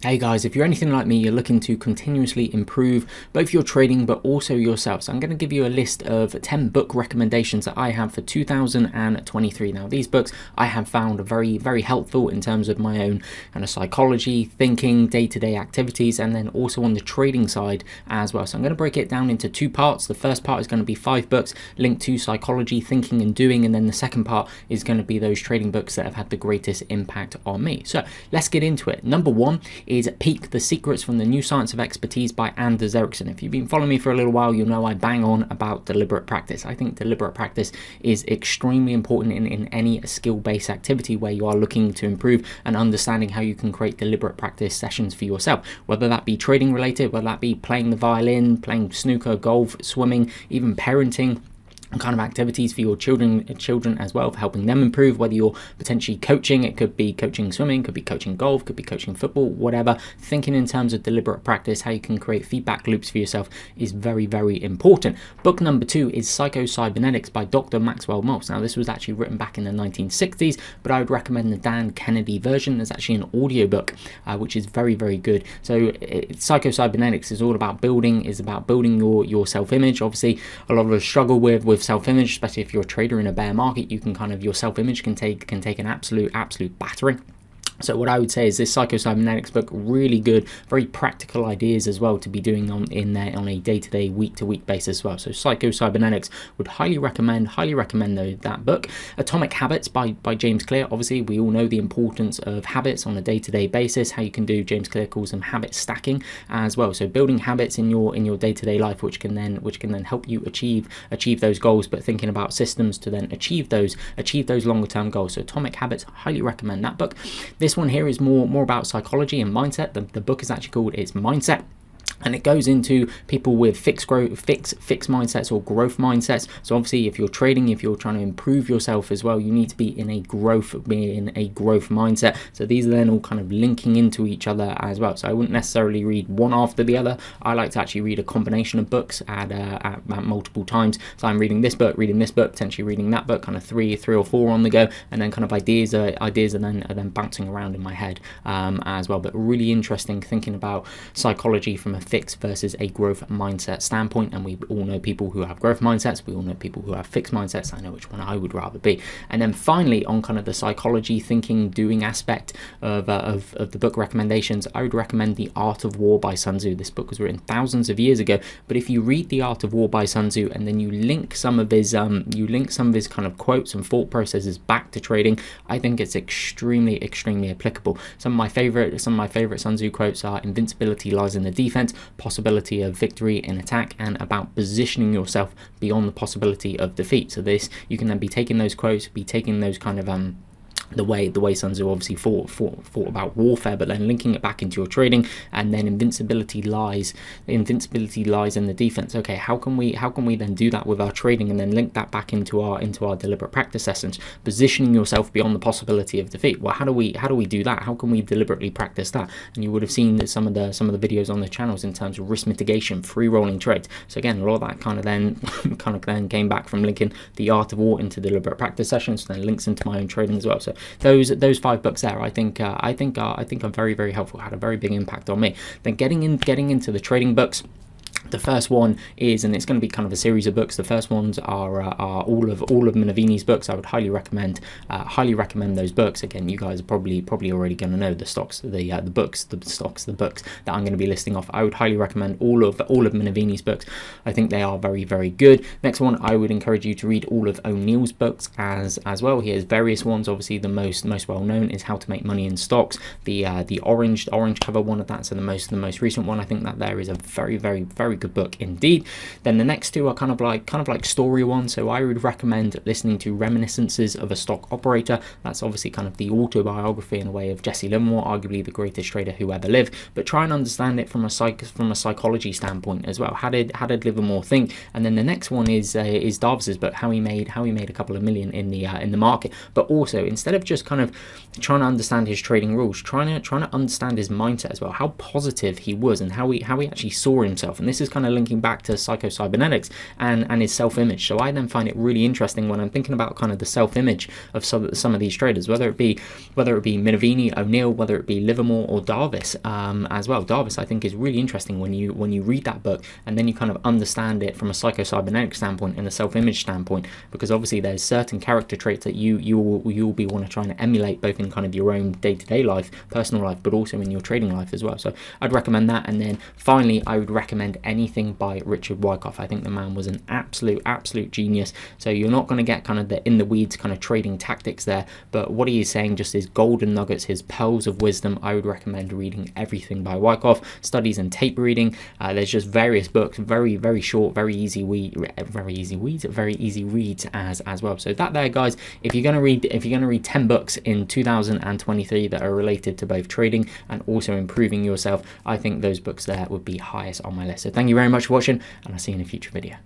Hey guys, if you're anything like me, you're looking to continuously improve both your trading but also yourself. So I'm going to give you a list of 10 book recommendations that I have for 2023. Now these books I have found very, very helpful in terms of my own kind of psychology, thinking, day-to-day activities, and then also on the trading side as well. So I'm going to break it down into two parts. The first part is going to be 5 books linked to psychology, thinking and doing, and then the second part is going to be those trading books that have had the greatest impact on me. So let's get into it. Number 1 is Peak: The Secrets from the New Science of Expertise by Anders Ericsson. If you've been following me for a little while, you'll know I bang on about deliberate practice. I think deliberate practice is extremely important in any skill-based activity where you are looking to improve and understanding how you can create deliberate practice sessions for yourself, whether that be trading related, whether that be playing the violin, playing snooker, golf, swimming, even parenting, kind of activities for your children as well, for helping them improve, whether you're potentially coaching. It could be coaching swimming, could be coaching golf, could be coaching football, whatever. Thinking in terms of deliberate practice, how you can create feedback loops for yourself is very, very important. Book number 2 is PsychoCybernetics by Dr. Maxwell Maltz. Now this was actually written back in the 1960s, but I would recommend the Dan Kennedy version. There's actually an audiobook which is very, very good. So PsychoCybernetics is all about building your self-image. Obviously a lot of us struggle with self-image, especially if you're a trader in a bear market. You can your self-image can take an absolute battering. So what I would say is this PsychoCybernetics book, really good, very practical ideas as well to be doing on a day-to-day, week-to-week basis as well. So PsychoCybernetics would highly recommend that book. Atomic Habits by James Clear. Obviously we all know the importance of habits on a day-to-day basis, how you can do, James Clear calls them habit stacking as well. So building habits in your day-to-day life which can then help you achieve those goals, but thinking about systems to then achieve those longer term goals. So Atomic Habits, highly recommend that book. This one here is more about psychology and mindset. The book is actually called It's Mindset. And it goes into people with fixed mindsets or growth mindsets. So obviously if you're trading, if you're trying to improve yourself as well, you need to be in a growth mindset. So these are then all kind of linking into each other as well. So I wouldn't necessarily read one after the other. I like to actually read a combination of books at multiple times. So I'm reading this book, potentially reading that book, kind of three or four on the go, and then kind of ideas are then bouncing around in my head as well. But really interesting thinking about psychology from a fixed versus a growth mindset standpoint. And we all know people who have growth mindsets, we all know people who have fixed mindsets. I know which one I would rather be. And then finally, on kind of the psychology, thinking, doing aspect of the book recommendations, I would recommend The Art of War by Sun Tzu. This book was written thousands of years ago, but if you read The Art of War by Sun Tzu and then you link some of his kind of quotes and thought processes back to trading, I think it's extremely applicable. Some of my favorite Sun Tzu quotes are: invincibility lies in the defense, possibility of victory in attack, and about positioning yourself beyond the possibility of defeat. So this, you can then be taking those quotes, be taking those kind of the way Sun Tzu obviously thought about warfare, but then linking it back into your trading. And then invincibility lies in the defense. Okay, how can we then do that with our trading and then link that back into our deliberate practice sessions? Positioning yourself beyond the possibility of defeat. Well, how do we do that? How can we deliberately practice that? And you would have seen that some of the videos on the channels in terms of risk mitigation, free rolling trades. So again, a lot of that kind of then came back from linking The Art of War into deliberate practice sessions, then links into my own trading as well. So those 5 books there, I think are very, very helpful, had a very big impact on me. Then getting into the trading books. The first one is, and it's going to be kind of a series of books. The first ones are all of Minervini's books. I would highly recommend those books. Again, you guys are probably already going to know the books that I'm going to be listing off. I would highly recommend all of Minervini's books. I think they are very, very good. Next one, I would encourage you to read all of O'Neill's books as well. He has various ones. Obviously, the most well known is How to Make Money in Stocks. The orange cover one of that. So the most recent one, I think that there is a very, very, very good book indeed. Then the next two are kind of like story ones. So I would recommend listening to Reminiscences of a Stock Operator. That's obviously kind of the autobiography in a way of Jesse Livermore, arguably the greatest trader who ever lived, but try and understand it from a psychology standpoint as well. How did Livermore think? And then the next one is Davis's book, how he made a couple of million in the market. But also, instead of just kind of trying to understand his trading rules, trying to understand his mindset as well, how positive he was and how he actually saw himself. And this is kind of linking back to PsychoCybernetics and his self-image. So I then find it really interesting when I'm thinking about kind of the self-image of some of these traders, whether it be Minervini, O'Neill, whether it be Livermore or Darvis as well. Darvis, I think, is really interesting when you read that book and then you kind of understand it from a psychocybernetic standpoint and a self-image standpoint, because obviously there's certain character traits that you will be want to try and emulate both in kind of your own day-to-day life, personal life, but also in your trading life as well. So I'd recommend that. And then finally, I would recommend anything by Richard Wyckoff. I think the man was an absolute genius. So you're not going to get kind of the in the weeds kind of trading tactics there, but what he is saying, just his golden nuggets, his pearls of wisdom. I would recommend reading everything by Wyckoff, studies and tape reading. There's just various books, very short, very easy reads as well. So that there, guys, if you're going to read 10 books in 2023 that are related to both trading and also improving yourself, I think those books there would be highest on my list. So thank you very much for watching, and I'll see you in a future video.